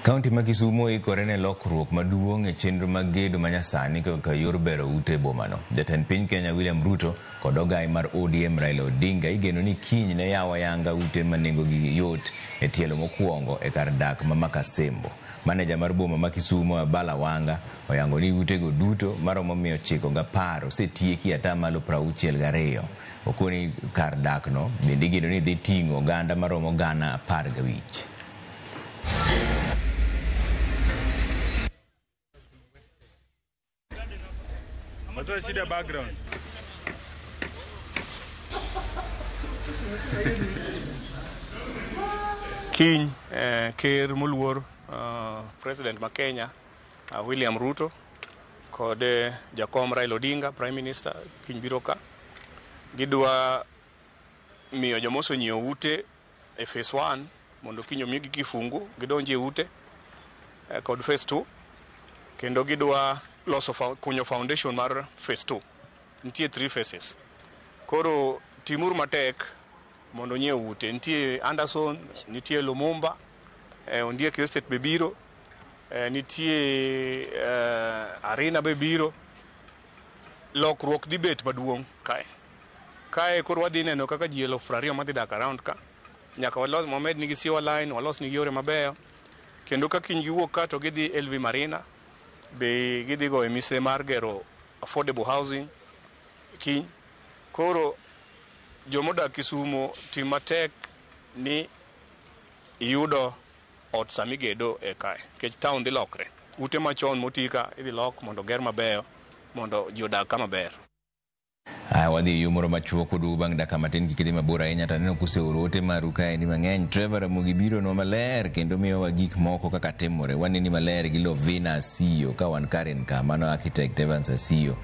Kaunti ma Kisumu ikore ne lokruok maduong' e chenro mag gedo manyasani kaka yor bero ute bomano. Jatend piny Kenya William Ruto kod ogai mar ODM Raila Odinga igeno ni kiny ne yawo ayanga ute ma nengogi yot e tielo mokwongo e kar dak ma Makasembo. Maneja mar boma ma Kisumu Abala Wanga oyango ni utego duto maromo 910 osetieki atamalo 62. Okoni kar dak no bende igeno ni dhi ting'o oganda maromo 10,000. What's the background? Kiny ker moluor President ma Kenya William Ruto kod jakom Raila Odinga Prime Minister kiny biro ka gidwa miyo jomoso nyiewo ute e phase 1 mondo kiny omigi kifungu gidonje ute kod phase 2 kendo gidwa loso kunyo foundation mar phase 2. Nitie 3 phases. Koro timur matek mondo nyiew ute. Nitie Anderson, nitie Lumumba, Ondiek Estate bebiro, nitie Arena bebiro. Lokruok dibet maduong' kae. Kae koro wadhi neno kaka ji 20,000 madhi dak around ka. Nyaka walos Mohamed nigi sewer line, walos nigi yore mabeyo. Kendo ka kiny giwuok ka to gidhi LV Marina. Be gidhi go emise mar gero affordable housing kiny. Koro jomodak Kisumu tim matek ni iyudo ot samigedo e kae. Kech town dhi lokre. Ute machon motika idhi lok mondo ger mabeyo mondo ji odag kama ber. Wadhi yumoro machuok kudu bang' daka matin kikidhi mabura ahinya taneno kuseoro ote maru kae ni mang'eny. Trevor Ramogi biro no maler kendo miyowa gik moko kaka timore. Waneni maler gi Lovina Asiyo ka wan Karen ka mano architect Evans Asiyo.